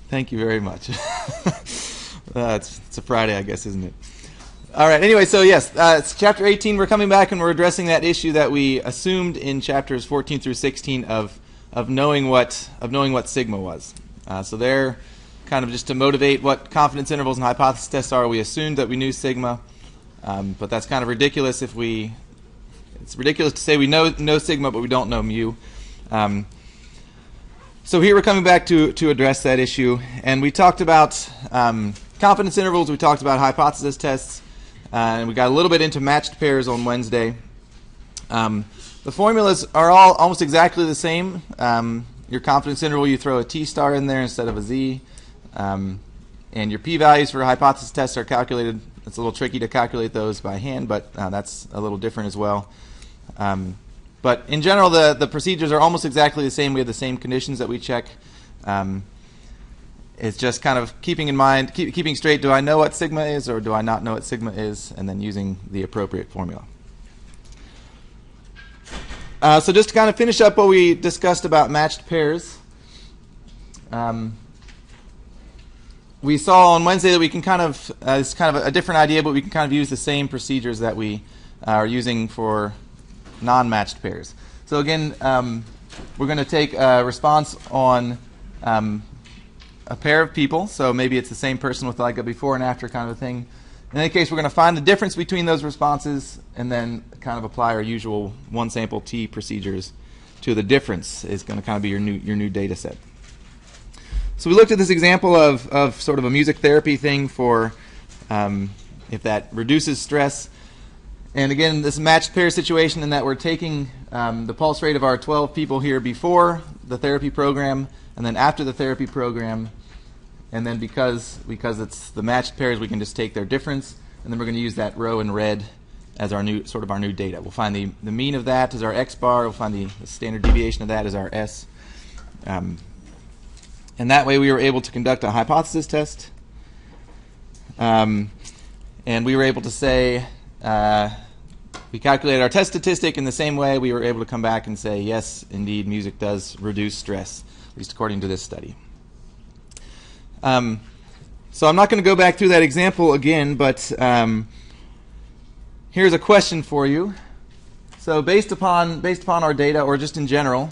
Thank you very much. It's a Friday, I guess, isn't it? All right. Anyway, so yes, it's chapter 18. We're coming back and we're addressing that issue that we assumed in chapters 14 through 16 of knowing what sigma was. So there, kind of just to motivate what confidence intervals and hypothesis tests are, we assumed that we knew sigma, but that's kind of ridiculous. It's ridiculous to say we know sigma, but we don't know mu. So here we're coming back to address that issue, and we talked about confidence intervals. We talked about hypothesis tests. And we got a little bit into matched pairs on Wednesday. The formulas are all almost exactly the same. Your confidence interval, you throw a t star in there instead of a z. And your p-values for hypothesis tests are calculated. It's a little tricky to calculate those by hand, but that's a little different as well. But in general, the procedures are almost exactly the same. We have the same conditions that we check. It's just kind of keeping in mind, keeping straight, do I know what sigma is or do I not know what sigma is, and then using the appropriate formula. So just to kind of finish up what we discussed about matched pairs, we saw on Wednesday that we can kind of, it's kind of a different idea, but we can kind of use the same procedures that we are using for non-matched pairs. So again, we're going to take a response on a pair of people, so maybe it's the same person with like a before and after kind of a thing. In any case, we're going to find the difference between those responses and then kind of apply our usual one sample t procedures to the difference. Is going to kind of be your new data set. So we looked at this example of sort of a music therapy thing for if that reduces stress. And again, this matched pair situation in that we're taking the pulse rate of our 12 people here before the therapy program and then after the therapy program. And then because it's the matched pairs, we can just take their difference, and then we're going to use that row in red as our new data. We'll find the mean of that as our x bar. We'll find the standard deviation of that as our s. And that way we were able to conduct a hypothesis test. And we were able to say, we calculated our test statistic in the same way. We were able to come back and say, yes, indeed, music does reduce stress, at least according to this study. So I'm not going to go back through that example again, but here's a question for you. So based upon our data, or just in general,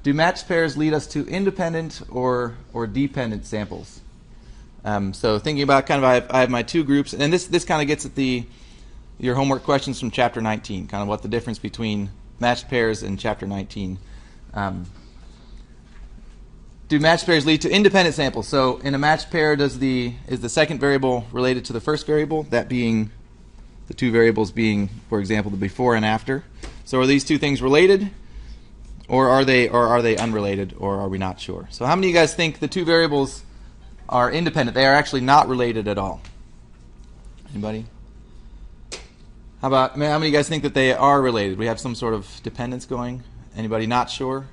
do matched pairs lead us to independent or dependent samples? So thinking about kind of I have my two groups, and this kind of gets at your homework questions from chapter 19, kind of what the difference between matched pairs and chapter 19. Do matched pairs lead to independent samples? So in a matched pair, is the second variable related to the first variable, that being the two variables being, for example, the before and after? So are these two things related, or are they unrelated, or are we not sure? So how many of you guys think the two variables are independent? They are actually not related at all. Anybody? How many of you guys think that they are related? We have some sort of dependence going. Anybody not sure?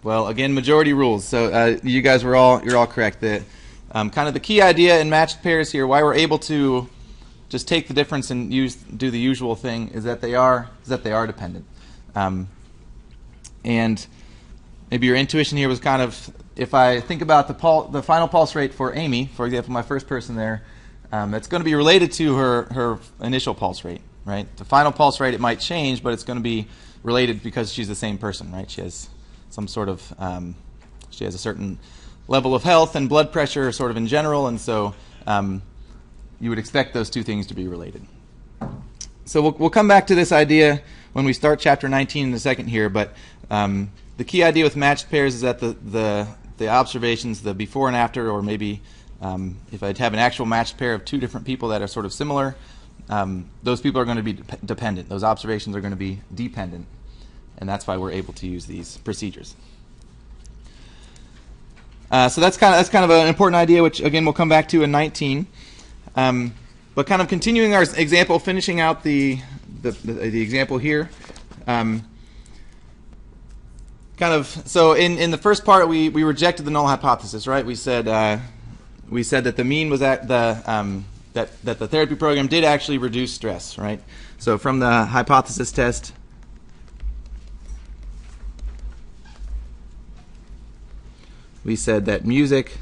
Well, again, majority rules. So you guys you're all correct. Kind of the key idea in matched pairs here, why we're able to just take the difference and do the usual thing, is that they are dependent. And maybe your intuition here was kind of, if I think about the final pulse rate for Amy, for example, my first person there, that's going to be related to her initial pulse rate, right? The final pulse rate, it might change, but it's going to be related because she's the same person, right? She has some sort of, she has a certain level of health and blood pressure sort of in general, and so you would expect those two things to be related. So we'll come back to this idea when we start chapter 19 in a second here, but the key idea with matched pairs is that the observations, the before and after, or maybe if I'd have an actual matched pair of two different people that are sort of similar, those people are going to be dependent. Those observations are going to be dependent. And that's why we're able to use these procedures. So that's kind of an important idea, which again we'll come back to in 19. But kind of continuing our example, finishing out the example here. So in the first part we rejected the null hypothesis, right? We said that the mean was at that the therapy program did actually reduce stress, right? So from the hypothesis test, we said that music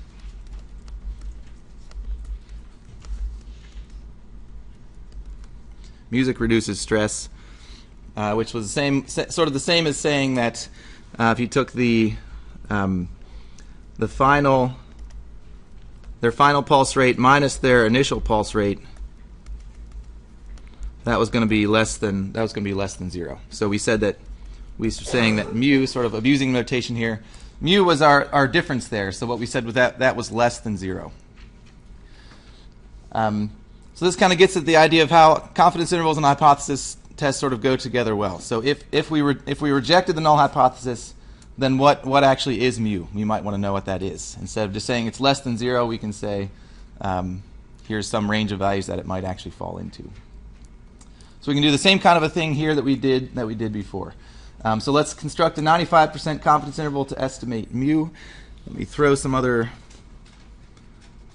reduces stress, which was sort of the same as saying that if you took their final pulse rate minus their initial pulse rate, that was going to be less than 0. So we said that we were saying that mu, sort of abusing notation here, mu was our difference there. So what we said was that was less than 0. So this kind of gets at the idea of how confidence intervals and hypothesis tests sort of go together well. So if we rejected the null hypothesis, then what actually is mu? We might want to know what that is. Instead of just saying it's less than 0, we can say here's some range of values that it might actually fall into. So we can do the same kind of a thing here that we did before. So let's construct a 95% confidence interval to estimate mu. Let me throw some other.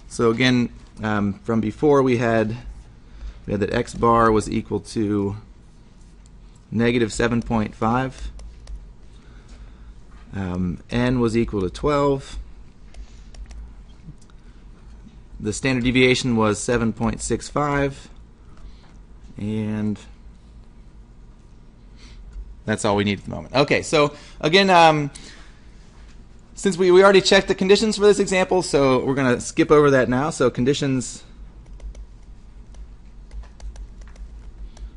So again, from before we had that x bar was equal to negative 7.5. N was equal to 12. The standard deviation was 7.65. And that's all we need at the moment. Okay, so again, since we already checked the conditions for this example, so we're going to skip over that now. So conditions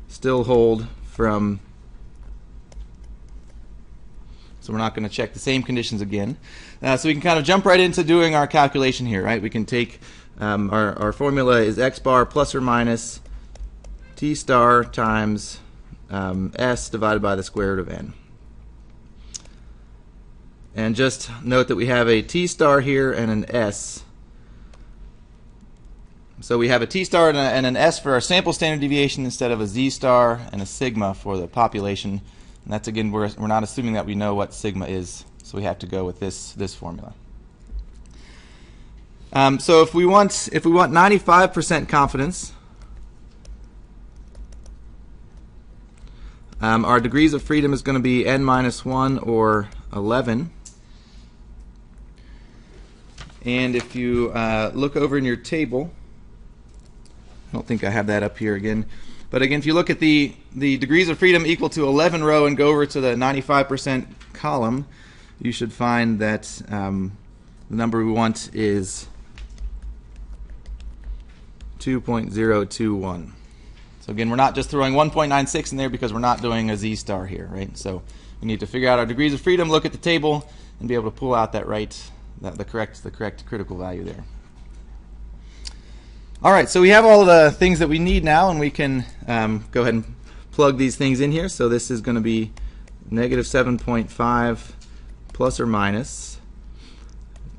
still hold from, so we're not going to check the same conditions again. So we can kind of jump right into doing our calculation here, right? We can take our formula is x bar plus or minus t star times s divided by the square root of n. And just note that we have a t star here and an s. So we have a t star and an s for our sample standard deviation instead of a z star and a sigma for the population. And that's, again, we're not assuming that we know what sigma is, so we have to go with this formula. So if we want 95% confidence, our degrees of freedom is going to be n minus 1 or 11. And if you look over in your table, I don't think I have that up here again, but again, if you look at the degrees of freedom equal to 11 row and go over to the 95% column, you should find that the number we want is 2.021. So again, we're not just throwing 1.96 in there because we're not doing a z star here, right? So we need to figure out our degrees of freedom, look at the table, and be able to pull out the correct critical value there. All right, so we have all of the things that we need now, and we can go ahead and plug these things in here. So this is going to be negative 7.5 plus or minus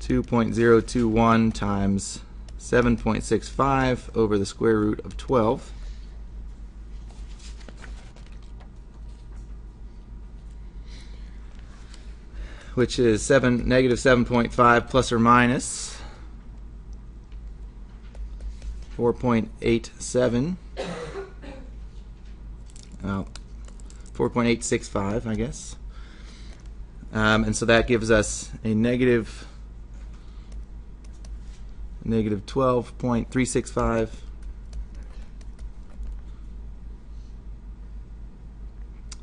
2.021 times 7.65 over the square root of 12. Which is negative 7.5 plus or minus 4.87. Well, 4.865, I guess. And so that gives us a negative 12.365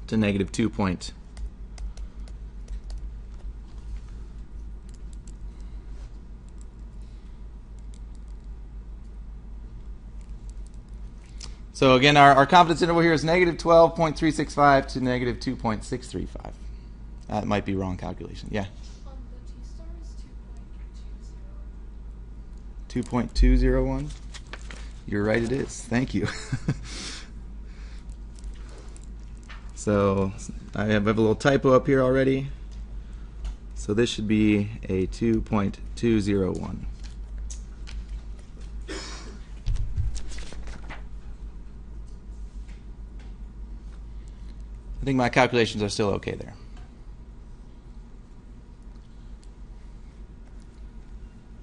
to negative 2. So again, our confidence interval here is negative 12.365 to negative 2.635. That might be wrong calculation. Yeah? The T-star is 2.201. 2.201? You're right, it is. Thank you. So I have a little typo up here already. So this should be a 2.201. I think my calculations are still okay there.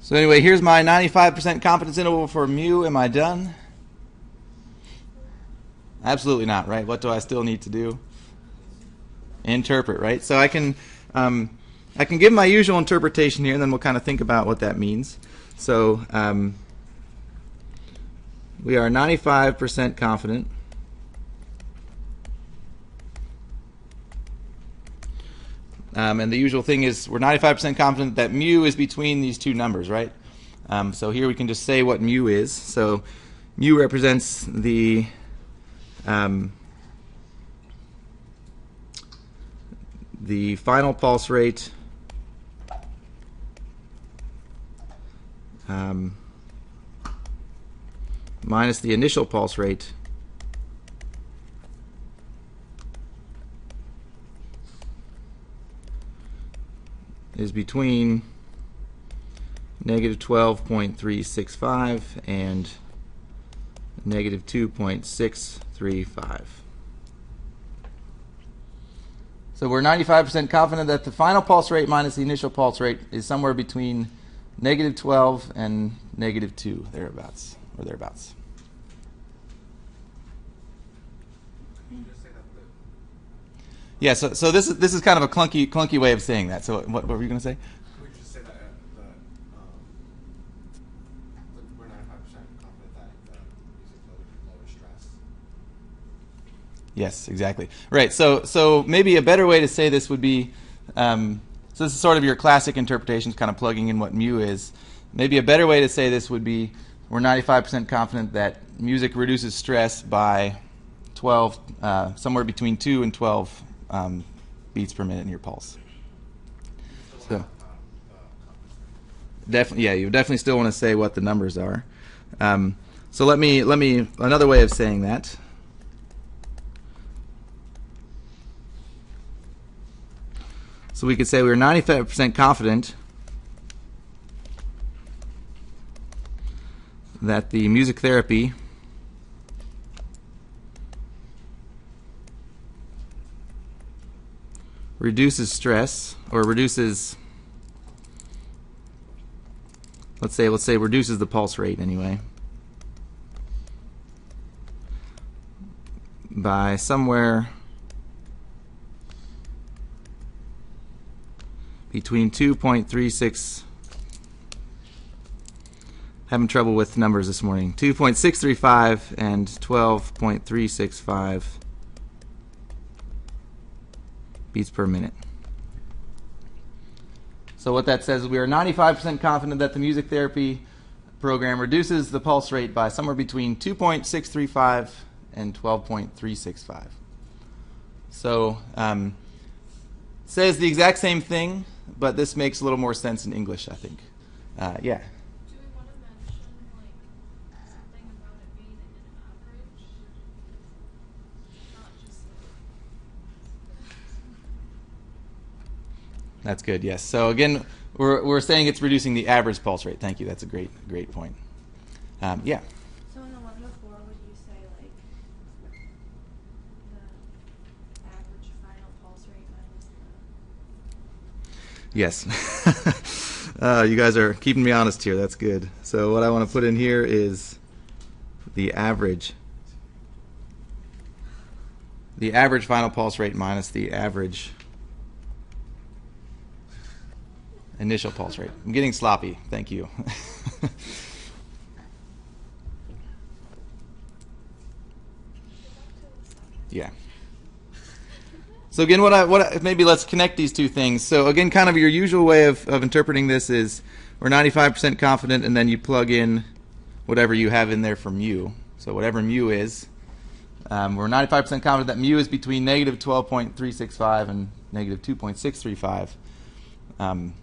So anyway, here's my 95% confidence interval for mu. Am I done? Absolutely not, right? What do I still need to do? Interpret, right? So I can I can give my usual interpretation here, and then we'll kind of think about what that means. So we are 95% confident and the usual thing is we're 95% confident that mu is between these two numbers, right? So here we can just say what mu is. So mu represents the final pulse rate minus the initial pulse rate is between negative 12.365 and negative 2.635. So we're 95% confident that the final pulse rate minus the initial pulse rate is somewhere between negative 12 and negative 2, thereabouts, or thereabouts. Yeah, so this is kind of a clunky way of saying that. So what were you going to say? Can we just say that we're 95% confident that music lowers stress? Yes, exactly. Right. So maybe a better way to say this would be, so this is sort of your classic interpretations, kind of plugging in what mu is. Maybe a better way to say this would be, we're 95% confident that music reduces stress by 12, somewhere between 2 and 12 beats per minute in your pulse. So definitely, yeah, you definitely still want to say what the numbers are. So let me another way of saying that. So we could say we were 95% confident that the music therapy reduces stress, or reduces, let's say reduces the pulse rate anyway, by somewhere between 2.36, having trouble with numbers this morning, 2.635 and 12.365 beats per minute. So what that says is we are 95% confident that the music therapy program reduces the pulse rate by somewhere between 2.635 and 12.365. So says the exact same thing, but this makes a little more sense in English, I think. Yeah. Do we want to mention something about it being an average? Not just That's good, yes. So again, we're saying it's reducing the average pulse rate. Thank you. That's a great point. Yeah. So in the 1 to 4, would you say like the average final pulse rate minus the... Yes. You guys are keeping me honest here. That's good. So what I want to put in here is the average final pulse rate minus the average initial pulse rate. I'm getting sloppy. Thank you. Yeah. So again, maybe let's connect these two things. So again, kind of your usual way of interpreting this is we're 95% confident, and then you plug in whatever you have in there for mu. So whatever mu is, we're 95% confident that mu is between negative 12.365 and negative 2.635.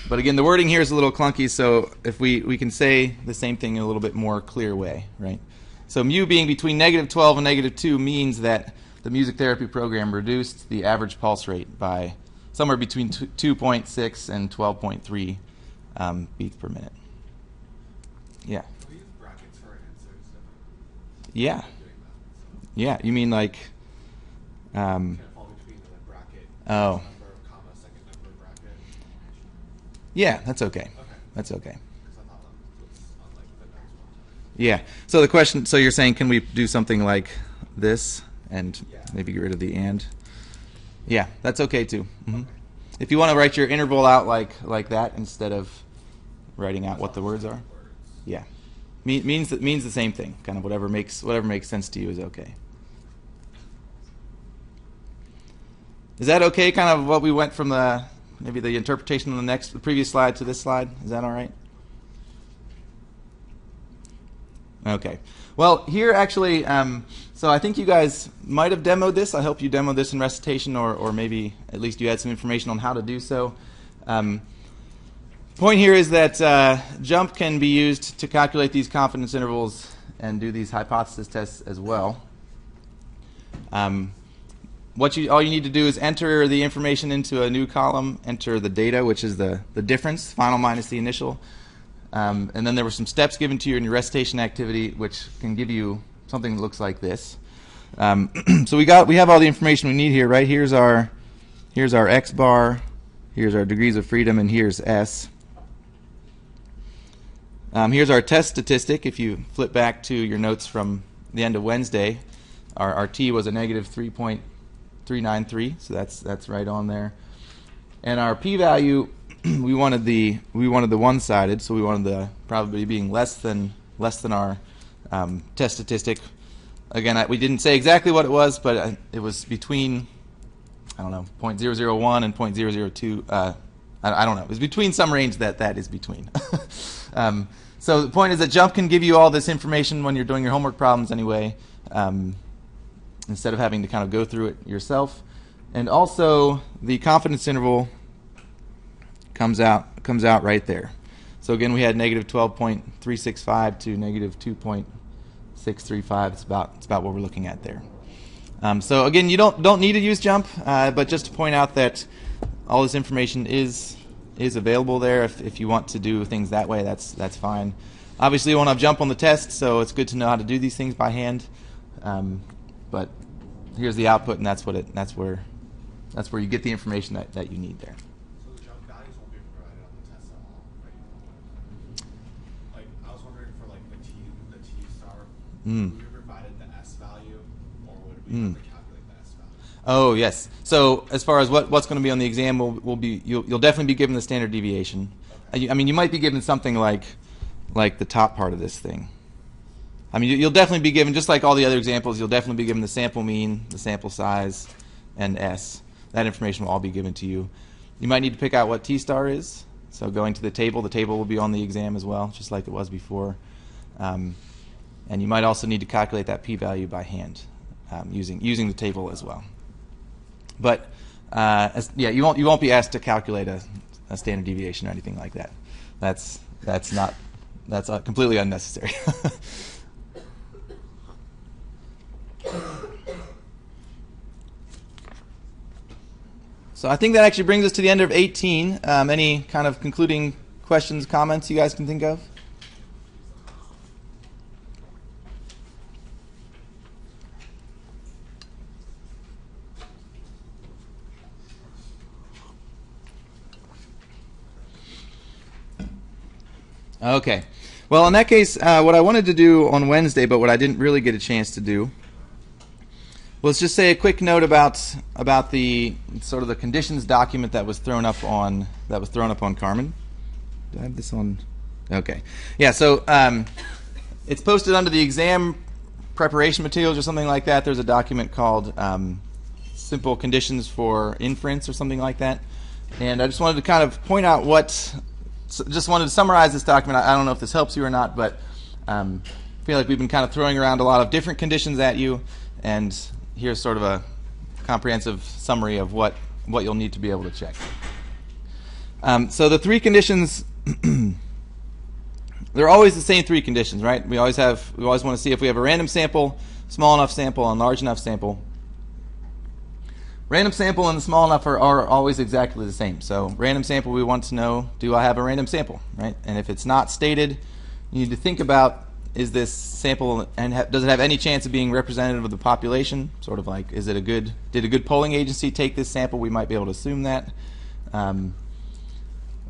But again, the wording here is a little clunky, so if we can say the same thing in a little bit more clear way, right? So mu being between negative 12 and negative 2 means that the music therapy program reduced the average pulse rate by somewhere between 2.6 and 12.3 beats per minute. Yeah. We use brackets for answers. Yeah. Yeah. You mean like? Kind of fall between the bracket. Oh. Number, comma, second number, bracket. Yeah, that's okay. Okay. That's okay. Because I thought that was on like the next one. Yeah. So the question. So you're saying, can we do something like this and Yeah. maybe get rid of the and? Yeah, that's okay too. Mm-hmm. if you want to write your interval out like that instead of writing out what the words are, yeah, means the same thing. Kind of whatever makes sense to you is okay. Is that okay? Kind of what we went from maybe the interpretation on the previous slide to this slide. Is that all right? Okay. Well, here actually, so I think you guys might have demoed this. I hope you demoed this in recitation, or maybe at least you had some information on how to do so. Point here is that JUMP can be used to calculate these confidence intervals and do these hypothesis tests as well. All you need to do is enter the information into a new column, enter the data, which is the difference, final minus the initial. And then there were some steps given to you in your recitation activity, which can give you something that looks like this. So we have all the information we need here, right? Here's our X bar, here's our degrees of freedom, and here's S. Here's our test statistic. If you flip back to your notes from the end of Wednesday, our T was a negative 3.393, so that's right on there. And our p-value, we wanted the one-sided, so we wanted the probability being less than our test statistic. Again, we didn't say exactly what it was, but it was between, I don't know, 0.001 and 0.002. I don't know. It was between some range that is between. So the point is that JUMP can give you all this information when you're doing your homework problems anyway, instead of having to kind of go through it yourself. And also, the confidence interval comes out right there. So again, we had negative 12.365 to negative 2.635. It's about what we're looking at there. So again, you don't need to use JUMP, but just to point out that all this information is available there. If you want to do things that way, that's fine. Obviously, you won't have JUMP on the test, so it's good to know how to do these things by hand. But here's the output, and that's where you get the information that you need there. So the jump values won't be provided on the test at all, right? Like I was wondering for like the T star, would we provided the S value, or would we have to calculate the S value? Oh yes. So as far as what's going to be on the exam, you'll definitely be given the standard deviation. Okay. I mean, you might be given something like the top part of this thing. I mean, you'll definitely be given, just like all the other examples, you'll definitely be given the sample mean, the sample size, and S. That information will all be given to you. You might need to pick out what T star is. So going to the table will be on the exam as well, just like it was before. And you might also need to calculate that p-value by hand, using the table as well. But you won't be asked to calculate a standard deviation or anything like that. That's completely unnecessary. So I think that actually brings us to the end of 18. Any kind of concluding questions, comments you guys can think of? Okay. Well, in that case, what I wanted to do on Wednesday, but what I didn't really get a chance to do, let's just say a quick note about the sort of the conditions document that was thrown up on Carmen. Do I have this on? Okay. Yeah. So it's posted under the exam preparation materials or something like that. There's a document called Simple Conditions for Inference or something like that. And I just wanted to kind of point out just wanted to summarize this document. I don't know if this helps you or not, but I feel like we've been kind of throwing around a lot of different conditions at you, and here's sort of a comprehensive summary of what you'll need to be able to check. So the three conditions, they're always the same three conditions, right? We always want to see if we have a random sample, small enough sample, and large enough sample. Random sample and the small enough are always exactly the same. So random sample, we want to know, do I have a random sample, right? And if it's not stated, you need to think about, is this sample, and does it have any chance of being representative of the population? Sort of like, did a good polling agency take this sample? We might be able to assume that.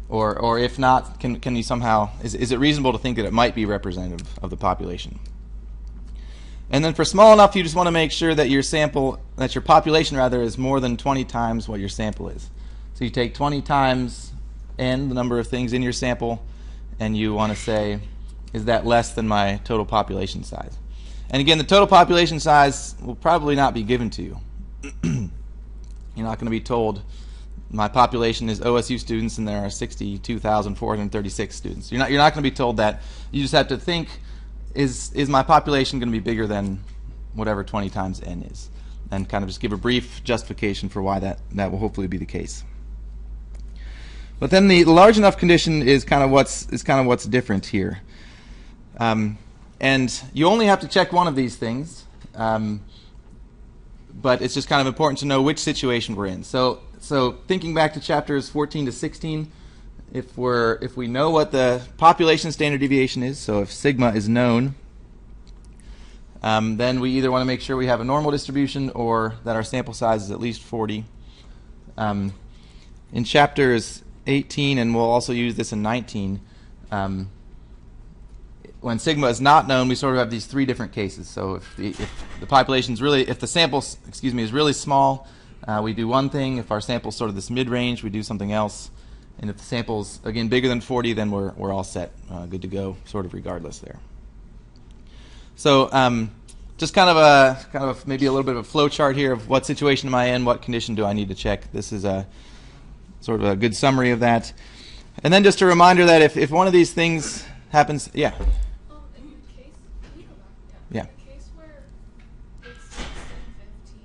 Or if not, can you somehow, is it reasonable to think that it might be representative of the population? And then for small enough, you just want to make sure that your population is more than 20 times what your sample is. So you take 20 times n, the number of things in your sample, and you want to say, is that less than my total population size? And again, the total population size will probably not be given to you. You're not going to be told, my population is OSU students and there are 62,436 students. You're not going to be told that. You just have to think, is my population going to be bigger than whatever 20 times n is? And kind of just give a brief justification for why that will hopefully be the case. But then the large enough condition is kind of what's different here. And you only have to check one of these things, but it's just kind of important to know which situation we're in. So thinking back to chapters 14 to 16, if we know what the population standard deviation is, so if sigma is known, then we either want to make sure we have a normal distribution or that our sample size is at least 40. In chapters 18, and we'll also use this in 19, when sigma is not known, we sort of have these three different cases. So if the population is really, if the sample, is really small, we do one thing. If our sample is sort of this mid-range, we do something else. And if the sample's again bigger than 40, then we're all set, good to go, sort of regardless there. So just kind of maybe a little bit of a flow chart here of what situation am I in, what condition do I need to check. This is a sort of a good summary of that. And then just a reminder that if one of these things happens, yeah. In the case, can you go back? Yeah. In the case where it's 6 and 15,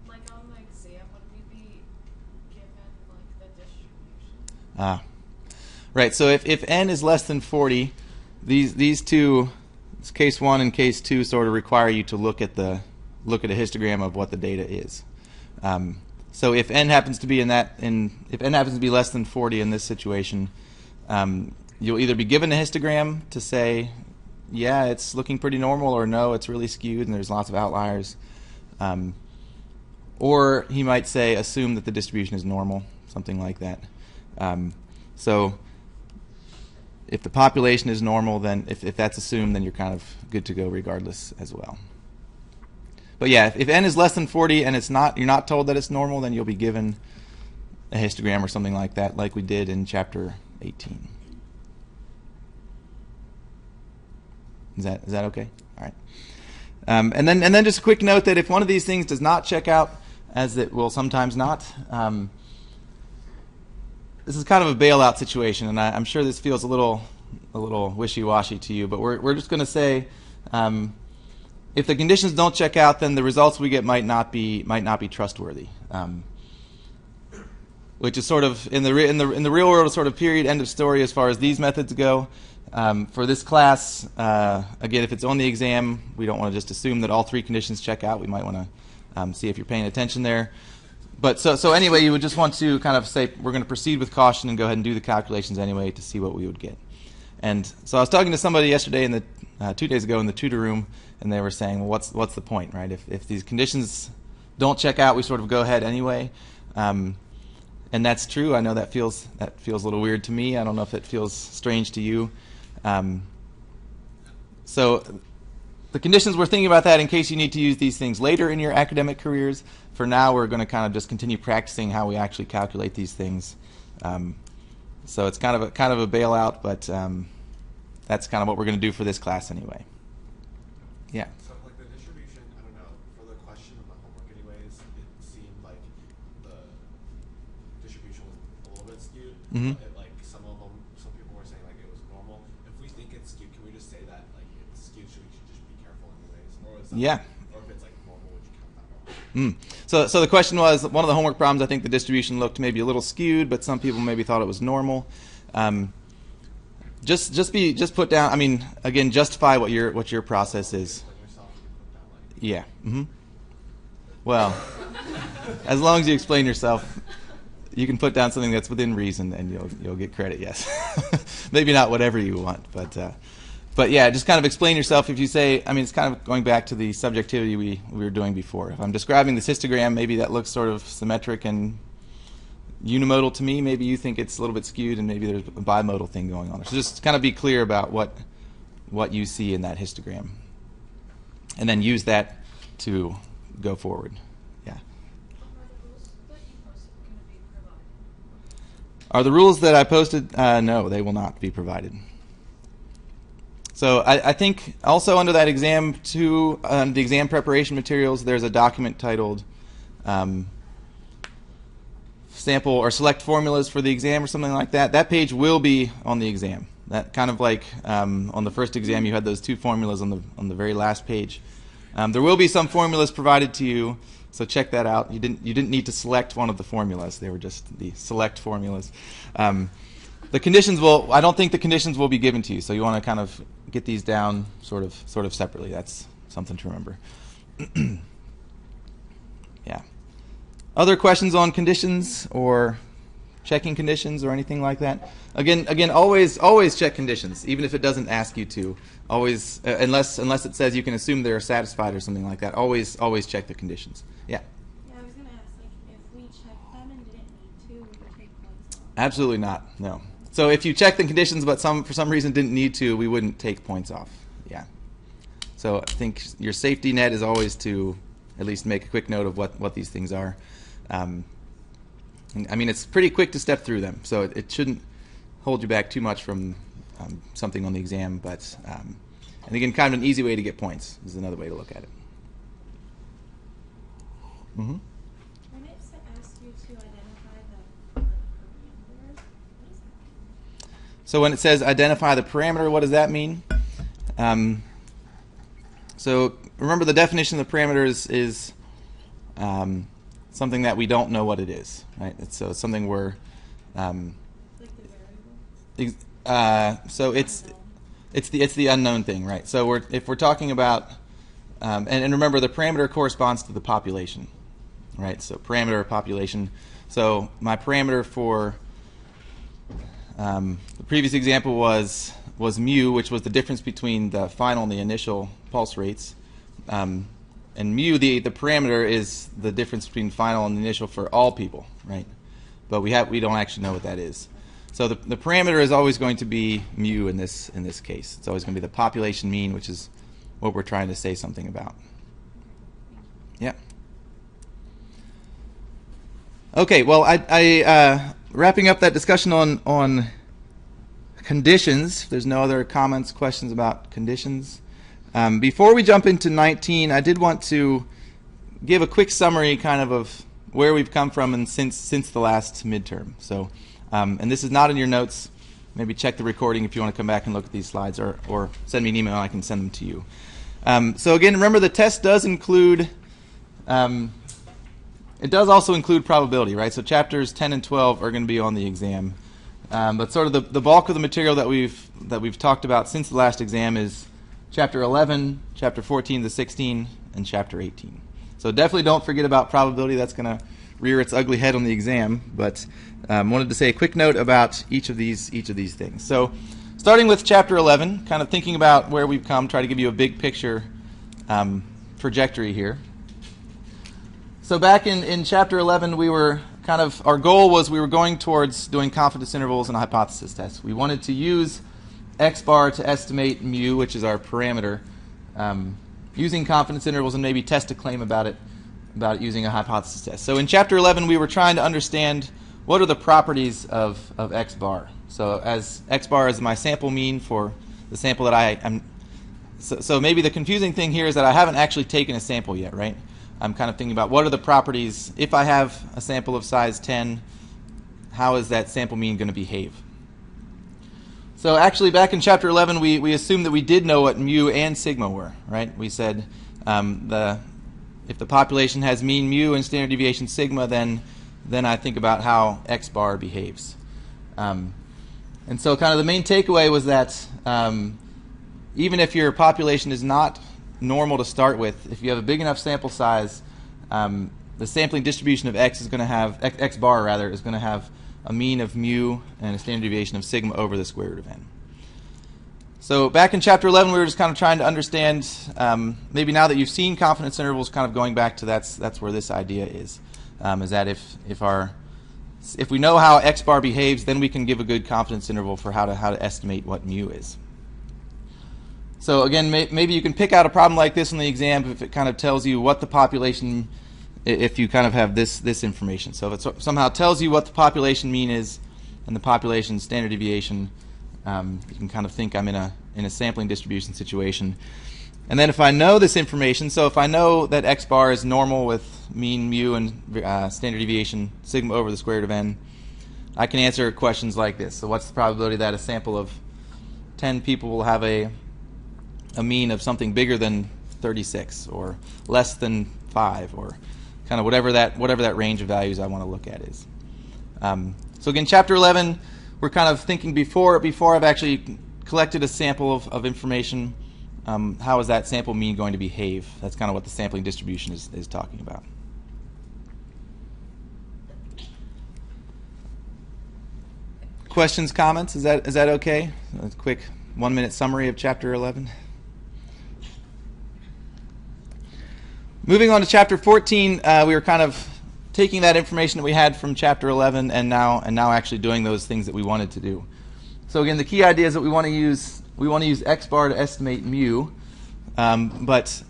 like on the exam, would we be given like the distribution? Right. So if n is less than 40, these two, case 1 and case 2, sort of require you to look at a histogram of what the data is. So if n happens to be if n happens to be less than 40 in this situation, you'll either be given a histogram to say, yeah, it's looking pretty normal, or no, it's really skewed and there's lots of outliers. Or he might say, assume that the distribution is normal, something like that. So if the population is normal, then if that's assumed, then you're kind of good to go regardless as well. But yeah, if n is less than 40 and you're not told that it's normal, then you'll be given a histogram or something like that, like we did in chapter 18. Is that okay? All right. And then just a quick note that if one of these things does not check out, as it will sometimes not, this is kind of a bailout situation, and I'm sure this feels a little wishy-washy to you, but we're just going to say, if the conditions don't check out, then the results we get might not be trustworthy, which is sort of in the real world sort of period, end of story as far as these methods go. For this class, again, if it's on the exam, we don't want to just assume that all three conditions check out. We might want to see if you're paying attention there. But so anyway, you would just want to kind of say, we're going to proceed with caution and go ahead and do the calculations anyway to see what we would get. And so I was talking to somebody yesterday 2 days ago in the tutor room, and they were saying, well, what's the point, right? If these conditions don't check out, we sort of go ahead anyway. And that's true. I know that feels a little weird to me. I don't know if it feels strange to you. So the conditions, we're thinking about that in case you need to use these things later in your academic careers. For now, we're going to kind of just continue practicing how we actually calculate these things. So it's kind of a bailout, but that's kind of what we're going to do for this class anyway. Yeah. So like the distribution, I don't know, for the question of the homework anyways, it seemed like the distribution was a little bit skewed. Mm-hmm. Some people were saying like it was normal. If we think it's skewed, can we just say that like it's skewed, we should just be careful anyways? Or is that or if it's like normal, would you count that normal? So the question was, one of the homework problems, I think the distribution looked maybe a little skewed, but some people maybe thought it was normal. Just put down, I mean, again, justify what your process is. Yeah. Mm-hmm. Well, as long as you explain yourself, you can put down something that's within reason, and you'll get credit. Yes. Maybe not whatever you want, but yeah, just kind of explain yourself. If you say, I mean, it's kind of going back to the subjectivity we were doing before. If I'm describing this histogram, maybe that looks sort of symmetric and unimodal to me. Maybe you think it's a little bit skewed, and maybe there's a bimodal thing going on. So just kind of be clear about what you see in that histogram, and then use that to go forward. Yeah. Are the rules that you posted going to be Are the rules that I posted? No, they will not be provided. So I think also under that exam the exam preparation materials, there's a document titled sample or select formulas for the exam or something like that. That page will be on the exam. That kind of like on the first exam you had those 2 formulas on the very last page. There will be some formulas provided to you, so check that out. You didn't need to select one of the formulas; they were just the select formulas. The conditions I don't think the conditions will be given to you, so you want to kind of get these down sort of separately. That's something to remember. Yeah. Other questions on conditions or checking conditions or anything like that? Again, always check conditions, even if it doesn't ask you to. Always, unless it says you can assume they're satisfied or something like that. Always check the conditions. Yeah. Yeah, I was going to ask, like, if we checked them and didn't need to, we would take points off. Absolutely not. No. So if you check the conditions but for some reason didn't need to, we wouldn't take points off. Yeah. So I think your safety net is always to at least make a quick note of what these things are. I mean, it's pretty quick to step through them, so it shouldn't hold you back too much from something on the exam. But and again, kind of an easy way to get points is another way to look at it. Mm-hmm. When it asks you to identify the parameters, what does that mean? So when it says identify the parameter, what does that mean? So remember, the definition of the parameter is something that we don't know what it is, right? It's something we're Like the variable? so it's the unknown thing, right? So if we're talking about and remember, the parameter corresponds to the population, right? So parameter population. So my parameter for the previous example was mu, which was the difference between the final and the initial pulse rates. And mu, the parameter, is the difference between final and initial for all people, right? But we don't actually know what that is. So the parameter is always going to be mu in this case. It's always going to be the population mean, which is what we're trying to say something about. Yeah. Okay. Well, I wrapping up that discussion on conditions. If there's no other comments, questions about conditions. Before we jump into 19, I did want to give a quick summary kind of where we've come from and since the last midterm. So, and this is not in your notes. Maybe check the recording if you want to come back and look at these slides, or send me an email and I can send them to you. So again, remember, the test does include, it does also include probability, right? So chapters 10 and 12 are going to be on the exam. But sort of the bulk of the material that we've talked about since the last exam is Chapter 11, Chapter 14 to 16, and Chapter 18. So definitely don't forget about probability. That's going to rear its ugly head on the exam. But wanted to say a quick note about each of these things. So starting with Chapter 11, kind of thinking about where we've come, try to give you a big picture trajectory here. So back in Chapter 11, we were our goal was we were going towards doing confidence intervals and a hypothesis test. We wanted to use X bar to estimate mu, which is our parameter, using confidence intervals and maybe test a claim about it using a hypothesis test. So in Chapter 11, we were trying to understand what are the properties of X bar. So as X bar is my sample mean for the sample that I am. So maybe the confusing thing here is that I haven't actually taken a sample yet, right? I'm kind of thinking about what are the properties. If I have a sample of size 10, how is that sample mean going to behave? So actually, back in Chapter 11, we assumed that we did know what mu and sigma were, right? We said if the population has mean mu and standard deviation sigma, then I think about how X bar behaves. And so kind of the main takeaway was that even if your population is not normal to start with, if you have a big enough sample size, the sampling distribution of X bar is going to have a mean of mu and a standard deviation of sigma over the square root of n. So back in Chapter 11, we were just kind of trying to understand, maybe now that you've seen confidence intervals, kind of going back to that's where this idea is that if we know how X bar behaves, then we can give a good confidence interval for how to estimate what mu is. So again, maybe you can pick out a problem like this in the exam if it kind of tells you what the population, if you kind of have this information. So if it somehow tells you what the population mean is, and the population standard deviation, you can kind of think I'm in a sampling distribution situation. And then if I know this information, so if I know that x bar is normal with mean mu and standard deviation sigma over the square root of n, I can answer questions like this. So what's the probability that a sample of 10 people will have a mean of something bigger than 36 or less than 5, or kind of whatever that range of values I want to look at is. So again, chapter 11, we're kind of thinking before I've actually collected a sample of information, how is that sample mean going to behave? That's kind of what the sampling distribution is talking about. Questions, comments? Is that okay? A quick 1-minute summary of chapter 11. Moving on to chapter 14, we were kind of taking that information that we had from chapter 11 and now actually doing those things that we wanted to do. So again, the key idea is that we want to use x bar to estimate mu, but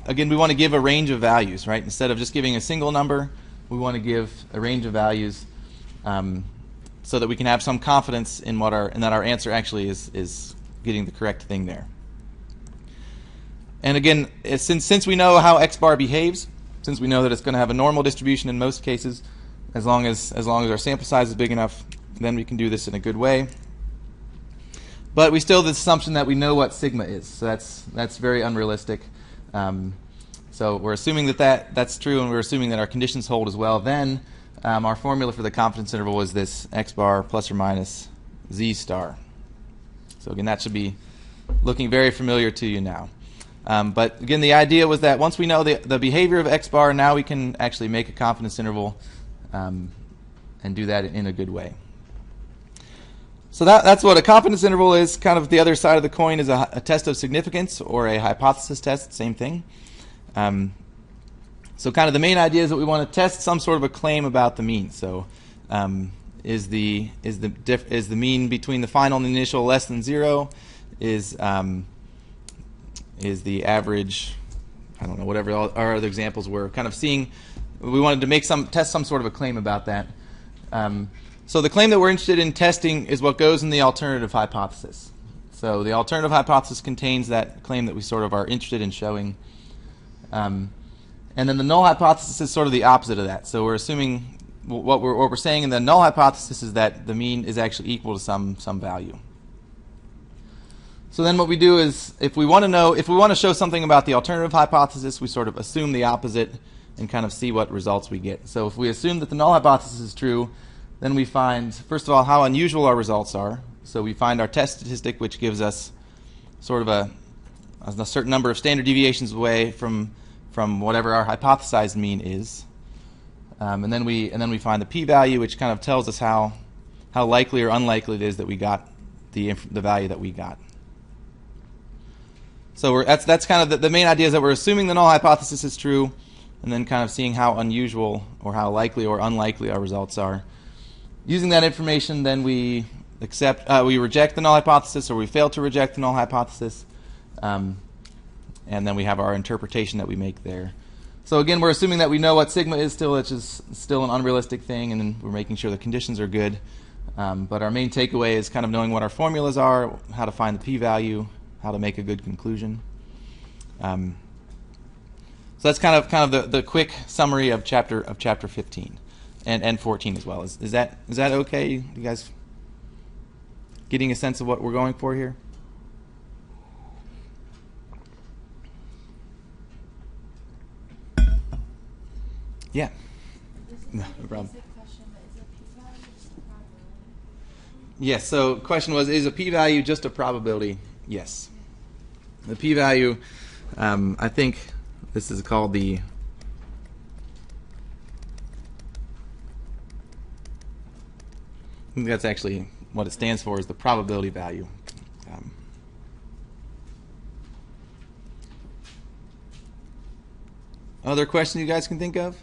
again, we want to give a range of values, right? Instead of just giving a single number, we want to give a range of values, so that we can have some confidence in that our answer actually is getting the correct thing there. And again, since we know how x bar behaves, since we know that it's going to have a normal distribution in most cases, as long as our sample size is big enough, then we can do this in a good way. But we still have the assumption that we know what sigma is, so that's very unrealistic. So we're assuming that's true, and we're assuming that our conditions hold as well. Then our formula for the confidence interval is this x bar plus or minus z star. So again, that should be looking very familiar to you now. But again, the idea was that once we know the behavior of x bar, now we can actually make a confidence interval and do that in a good way. So that's what a confidence interval is. Kind of the other side of the coin is a test of significance or a hypothesis test, same thing. So kind of the main idea is that we want to test some sort of a claim about the mean. So is the mean between the final and the initial less than 0? Is the average, I don't know, whatever our other examples were, kind of seeing, we wanted to test some sort of a claim about that. So the claim that we're interested in testing is what goes in the alternative hypothesis. So the alternative hypothesis contains that claim that we sort of are interested in showing. And then the null hypothesis is sort of the opposite of that. So we're assuming what we're saying in the null hypothesis is that the mean is actually equal to some value. So then what we do is, if we want to show something about the alternative hypothesis, we sort of assume the opposite and kind of see what results we get. So if we assume that the null hypothesis is true, then we find, first of all, how unusual our results are. So we find our test statistic, which gives us sort of a certain number of standard deviations away from whatever our hypothesized mean is. And then we find the p-value, which kind of tells us how likely or unlikely it is that we got the value that we got. So that's kind of the main idea, is that we're assuming the null hypothesis is true, and then kind of seeing how unusual or how likely or unlikely our results are. Using that information, then we reject the null hypothesis, or we fail to reject the null hypothesis, and then we have our interpretation that we make there. So again, we're assuming that we know what sigma is still, which is still an unrealistic thing, and then we're making sure the conditions are good. But our main takeaway is kind of knowing what our formulas are, how to find the p-value, how to make a good conclusion. So that's kind of the quick summary of chapter 15 and 14 as well. Is that okay? You guys getting a sense of what we're going for here? Yeah. No problem. Yes, so the question was, is a p-value just a probability? Yes. The p-value, I think this is called I think that's actually what it stands for, is the probability value. Other questions you guys can think of?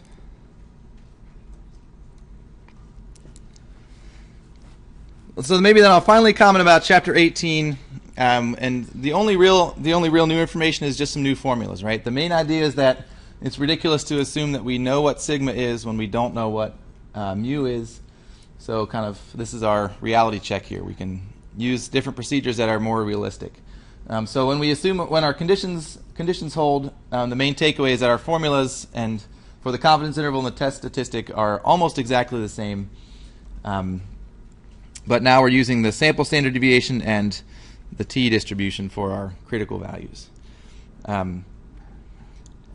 So maybe then I'll finally comment about chapter 18, and the only real new information is just some new formulas, right? The main idea is that it's ridiculous to assume that we know what sigma is when we don't know what mu is, So kind of this is our reality check here. We can use different procedures that are more realistic. So when we assume when our conditions hold, the main takeaway is that our formulas and for the confidence interval and the test statistic are almost exactly the same. But now we're using the sample standard deviation and the t distribution for our critical values. And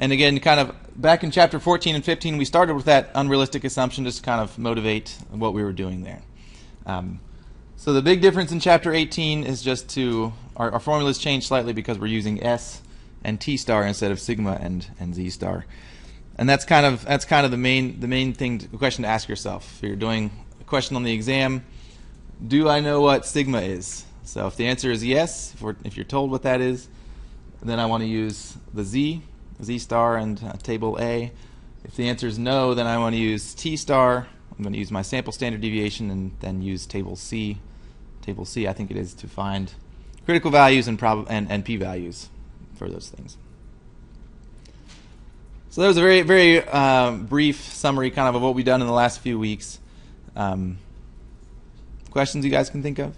again, kind of back in chapter 14 and 15, we started with that unrealistic assumption just to kind of motivate what we were doing there. So the big difference in chapter 18 is just our formulas changed slightly because we're using S and T star instead of sigma and Z star. And that's kind of the main thing, the question to ask yourself. If you're doing a question on the exam, do I know what sigma is? So if the answer is yes, if you're told what that is, then I want to use the Z star and table A. If the answer is no, then I want to use T star. I'm going to use my sample standard deviation and then use table C. Table C, I think it is, to find critical values and p-values for those things. So that was a very, very brief summary kind of what we've done in the last few weeks. Questions you guys can think of?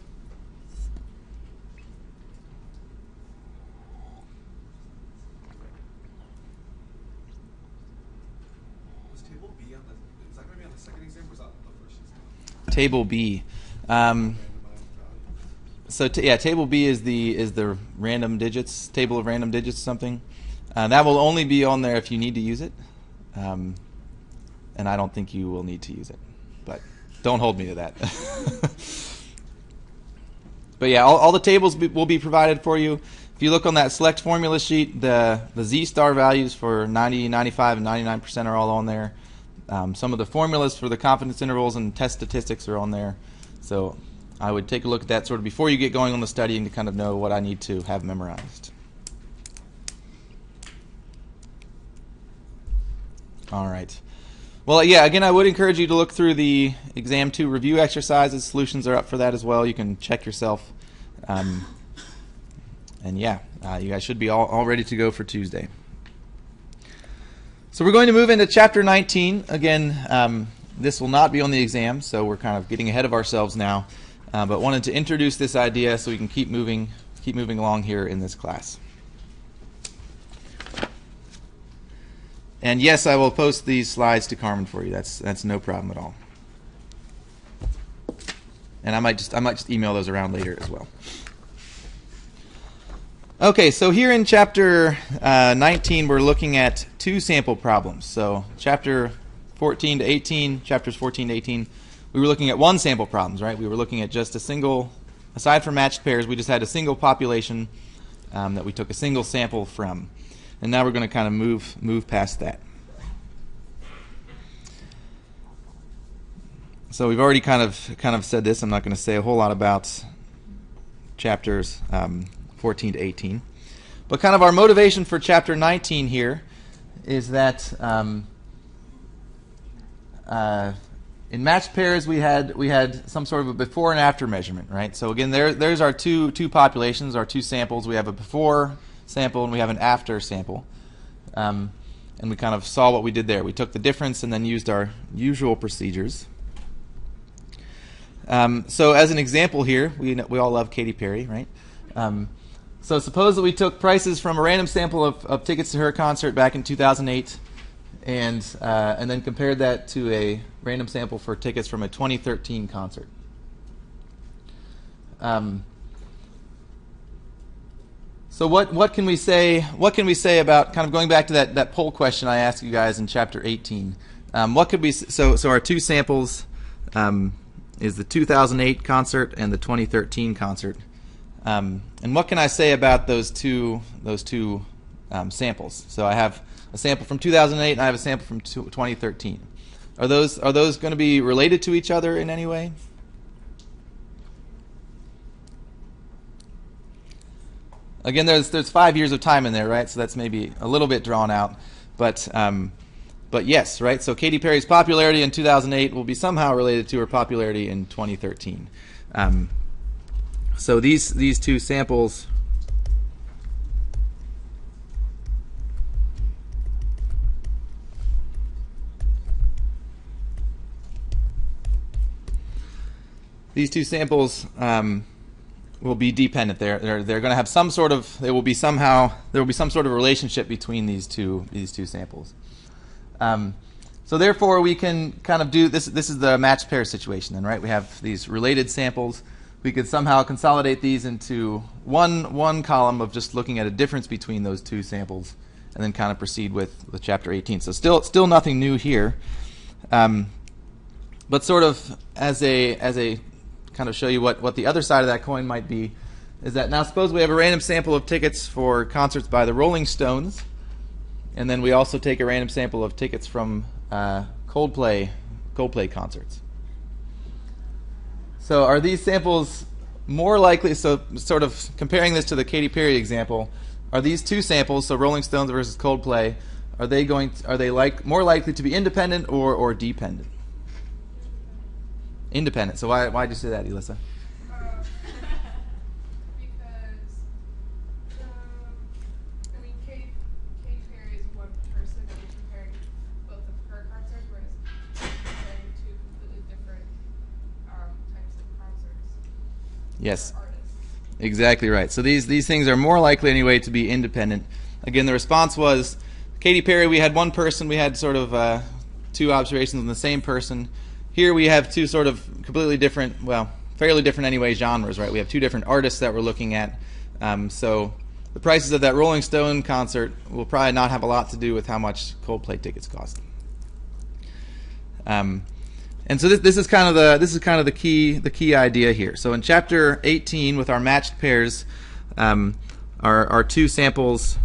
Was table B on the? Is that going to be on the second exam or is that the first exam? Table B. So table B is the random digits, table of random digits, something. That will only be on there if you need to use it, and I don't think you will need to use it, but don't hold me to that. But yeah, all the tables will be provided for you. If you look on that select formula sheet, the Z star values for 90, 95, and 99% are all on there. Some of the formulas for the confidence intervals and test statistics are on there. So I would take a look at that sort of before you get going on the studying to kind of know what I need to have memorized. All right. Well, yeah, again, I would encourage you to look through the Exam 2 review exercises. Solutions are up for that as well. You can check yourself. And yeah, you guys should be all ready to go for Tuesday. So we're going to move into Chapter 19. Again, this will not be on the exam, so we're kind of getting ahead of ourselves now. But wanted to introduce this idea so we can keep moving along here in this class. And yes, I will post these slides to Carmen for you. That's no problem at all. And I might just email those around later as well. Okay, so here in chapter 19, we're looking at two sample problems. So chapter 14 to 18, chapters 14 to 18, we were looking at one sample problems, right? We were looking at just a single, aside from matched pairs, we just had a single population that we took a single sample from. And now we're going to kind of move past that. So we've already kind of said this. I'm not going to say a whole lot about chapters 14 to 18. But kind of our motivation for chapter 19 here is that in matched pairs we had some sort of a before and after measurement, right? So again, there's our two populations, our two samples. We have a before sample and we have an after sample. And we kind of saw what we did there. We took the difference and then used our usual procedures. So as an example here, we all love Katy Perry, right? So suppose that we took prices from a random sample of tickets to her concert back in 2008 and then compared that to a random sample for tickets from a 2013 concert. So what can we say? What can we say about kind of going back to that poll question I asked you guys in chapter 18? What could we so our two samples is the 2008 concert and the 2013 concert. And what can I say about those two samples? So I have a sample from 2008 and I have a sample from 2013. Are those going to be related to each other in any way? Again, there's 5 years of time in there, right? So that's maybe a little bit drawn out, but yes, right? So Katy Perry's popularity in 2008 will be somehow related to her popularity in 2013. So these two samples these two samples will be dependent. They're going to have some sort of there will be some sort of relationship between these two samples. So therefore, we can kind of do this. This is the matched pair situation, then, right? We have these related samples. We could somehow consolidate these into one column of just looking at a difference between those two samples, and then kind of proceed with chapter 18. So still nothing new here, but sort of as a kind of show you what the other side of that coin might be, is that now suppose we have a random sample of tickets for concerts by the Rolling Stones, and then we also take a random sample of tickets from Coldplay concerts. So are these samples more likely, so sort of comparing this to the Katy Perry example, are these two samples, so Rolling Stones versus Coldplay, are they more likely to be independent or dependent? Independent. So why'd you say that, Elissa? Katy Perry is one person, and we're comparing both of her concerts, whereas we're comparing two completely different types of concerts. Yes. Or artists. Exactly right. So these things are more likely anyway to be independent. Again, the response was Katy Perry. We had one person. We had sort of two observations on the same person. Here we have two sort of completely different, well, fairly different anyway, genres, right? We have two different artists that we're looking at. So the prices of that Rolling Stone concert will probably not have a lot to do with how much Coldplay tickets cost. And so this is kind of the key idea here. So in chapter 18, with our matched pairs, our two samples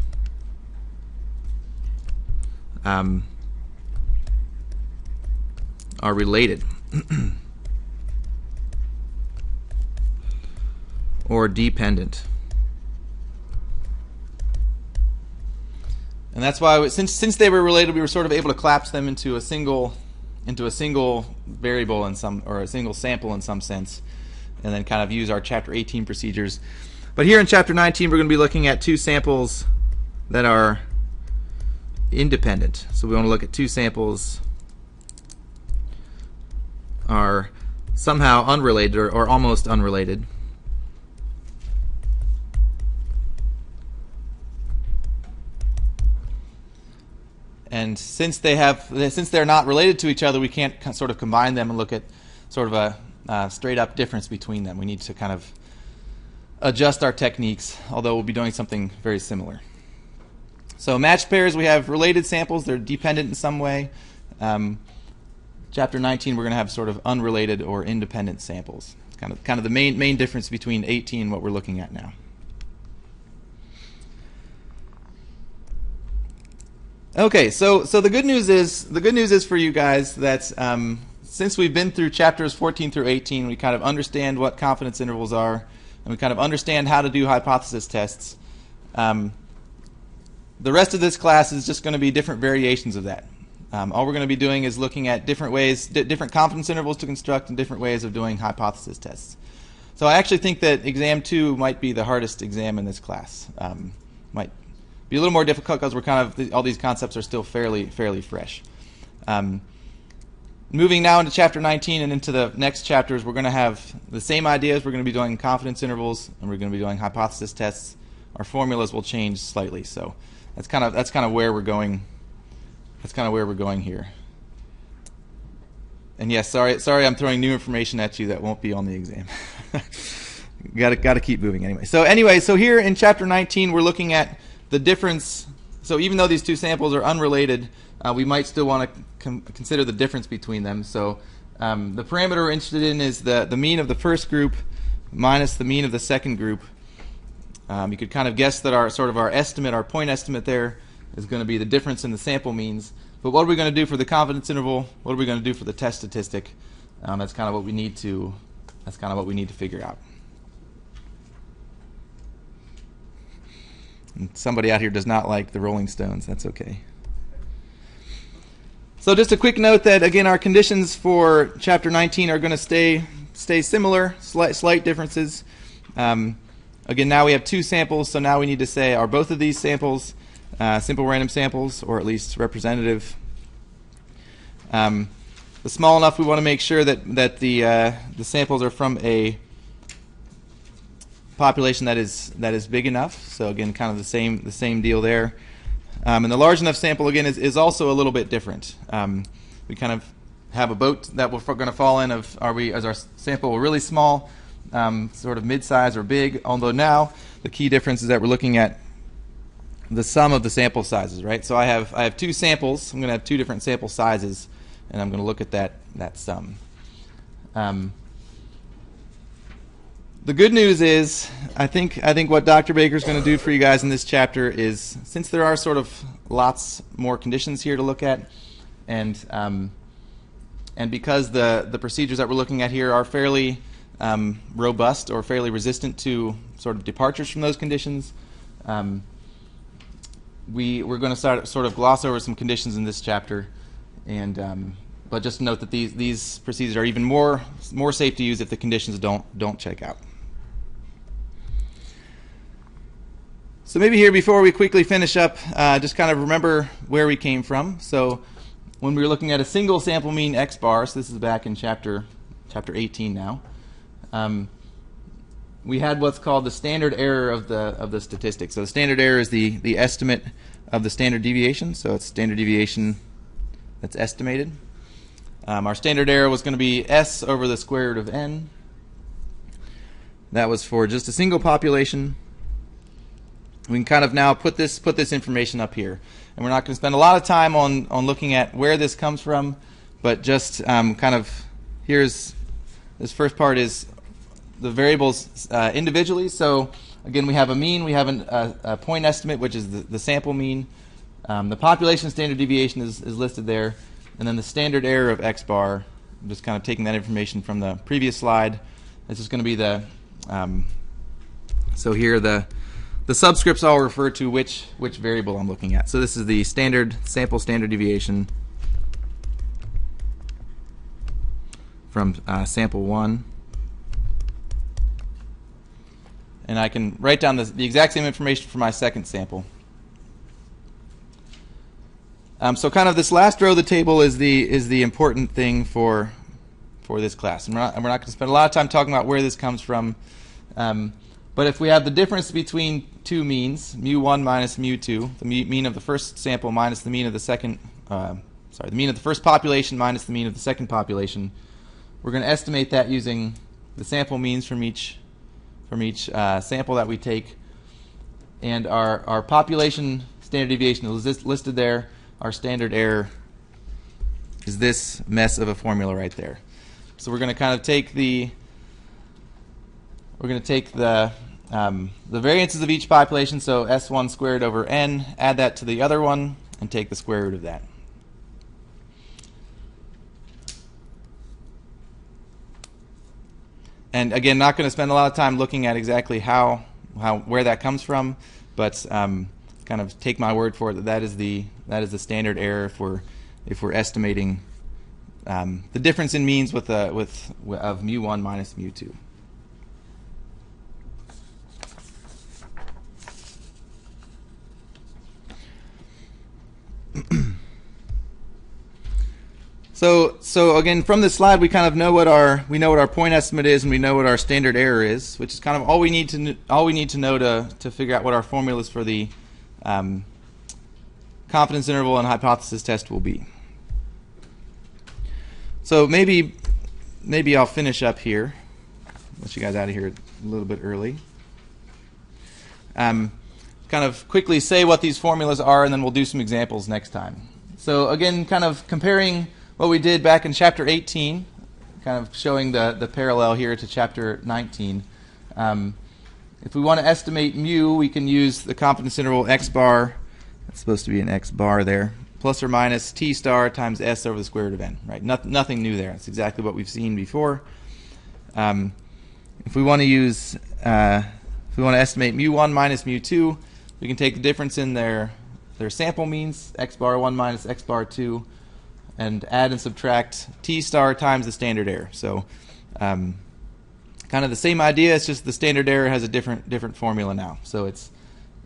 are related or dependent. And that's why since they were related, we were sort of able to collapse them into a single variable or a single sample in some sense, and then kind of use our chapter 18 procedures. But here in chapter 19, we're going to be looking at two samples that are independent. So we want to look at two samples are somehow unrelated or almost unrelated. And since they're not related to each other, we can't sort of combine them and look at sort of a straight up difference between them. We need to kind of adjust our techniques, although we'll be doing something very similar. So matched pairs, we have related samples. They're dependent in some way. Chapter 19, we're going to have sort of unrelated or independent samples. Kind of the main difference between 18 and what we're looking at now. Okay, so the good news is for you guys that since we've been through chapters 14 through 18, we kind of understand what confidence intervals are, and we kind of understand how to do hypothesis tests. The rest of this class is just going to be different variations of that. All we're going to be doing is looking at different ways, different confidence intervals to construct, and different ways of doing hypothesis tests. So I actually think that exam 2 might be the hardest exam in this class. Might be a little more difficult because we're kind of all these concepts are still fairly fresh. Moving now into chapter 19 and into the next chapters, we're going to have the same ideas. We're going to be doing confidence intervals, and we're going to be doing hypothesis tests. Our formulas will change slightly, so that's kind of where we're going. That's kind of where we're going here. And yes, sorry, I'm throwing new information at you that won't be on the exam. Got to keep moving anyway. So here in chapter 19, we're looking at the difference. So even though these two samples are unrelated, we might still want to consider the difference between them. So the parameter we're interested in is the mean of the first group minus the mean of the second group. You could kind of guess that our point estimate there is going to be the difference in the sample means. But what are we going to do for the confidence interval? What are we going to do for the test statistic? That's kind of what we need to figure out. And somebody out here does not like the Rolling Stones. That's okay. So just a quick note that again our conditions for chapter 19 are going to stay similar, slight differences. Again, now we have two samples, so now we need to say, are both of these samples simple random samples, or at least representative? the small enough, we want to make sure that the samples are from a population that is big enough. So again, kind of the same deal there. And the large enough sample again is also a little bit different. We kind of have a boat that we're going to fall in. Is our sample really small, sort of mid-size or big? Although now the key difference is that we're looking at the sum of the sample sizes, right? So I have two samples. I'm going to have two different sample sizes, and I'm going to look at that sum. The good news is, I think what Dr. Baker is going to do for you guys in this chapter is, since there are sort of lots more conditions here to look at, and because the procedures that we're looking at here are fairly robust or fairly resistant to sort of departures from those conditions, we're going to sort of gloss over some conditions in this chapter, and but just note that these procedures are even more safe to use if the conditions don't check out. So maybe here, before we quickly finish up, just kind of remember where we came from. So when we were looking at a single sample mean x bar, so this is back in chapter 18 now, we had what's called the standard error of the statistic. So the standard error is the estimate of the standard deviation. So it's standard deviation that's estimated. Our standard error was going to be s over the square root of n. That was for just a single population. We can kind of now put this information up here, and we're not going to spend a lot of time on looking at where this comes from, but just kind of here's this first part is the variables individually. So again, we have a mean, we have a point estimate, which is the sample mean. The population standard deviation is listed there, and then the standard error of x bar. I'm just kind of taking that information from the previous slide. This is going to be the so here the subscripts all refer to which variable I'm looking at. So this is the standard sample standard deviation from sample 1. And I can write down the exact same information for my second sample. So kind of this last row of the table is the important thing for this class. And we're not going to spend a lot of time talking about where this comes from. But if we have the difference between two means, mu1 minus mu2, the mean of the first sample minus the mean of the second, the mean of the first population minus the mean of the second population, we're going to estimate that using the sample means from each sample that we take, and our population standard deviation is listed there. Our standard error is this mess of a formula right there. So we're going to kind of take the variances of each population, so S1 squared over n, add that to the other one, and take the square root of that. And again, not going to spend a lot of time looking at exactly where that comes from, but kind of take my word for it that is the standard error if we're estimating the difference in means of mu1 minus mu2. So again, from this slide, we kind of know what our point estimate is, and we know what our standard error is, which is kind of all we need to know to figure out what our formulas for the confidence interval and hypothesis test will be. So maybe I'll finish up here. Let you guys out of here a little bit early. Kind of quickly say what these formulas are, and then we'll do some examples next time. So again, kind of comparing what we did back in chapter 18, kind of showing the parallel here to chapter 19. If we want to estimate mu, we can use the confidence interval x bar. That's supposed to be an x bar there, plus or minus t star times s over the square root of n. Right? Nothing new there. It's exactly what we've seen before. If we want to estimate mu1 minus mu2, we can take the difference in their sample means, x bar 1 minus x bar 2, and add and subtract t star times the standard error. So kind of the same idea, it's just the standard error has a different formula now. So it's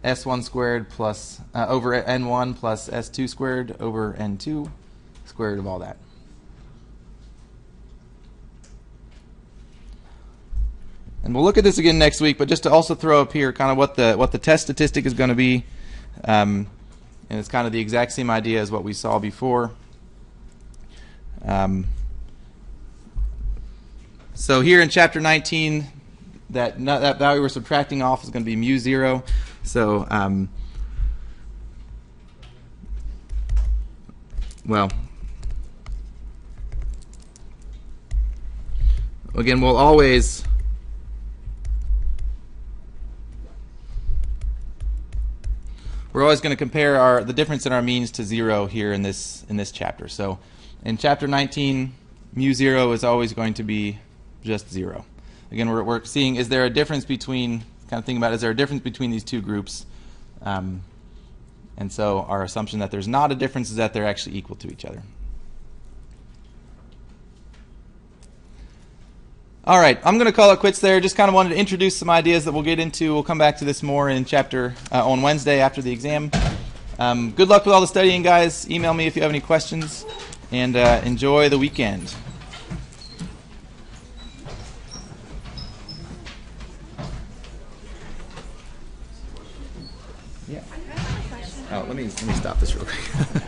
s1 squared plus over n1 plus s2 squared over n2, square root of all that. And we'll look at this again next week, but just to also throw up here kind of what the test statistic is going to be. And it's kind of the exact same idea as what we saw before. So here in chapter 19, that value we're subtracting off is going to be mu 0. So, well, again, we're always going to compare the difference in our means to 0 here in this chapter. So in chapter 19, mu 0 is always going to be just 0. Again, we're seeing, is there a difference between, kind of thinking about, is there a difference between these two groups? And so our assumption that there's not a difference is that they're actually equal to each other. All right, I'm going to call it quits there. Just kind of wanted to introduce some ideas that we'll get into. We'll come back to this more in chapter on Wednesday after the exam. Good luck with all the studying, guys. Email me if you have any questions, and enjoy the weekend. Yeah. Oh, let me stop this real quick.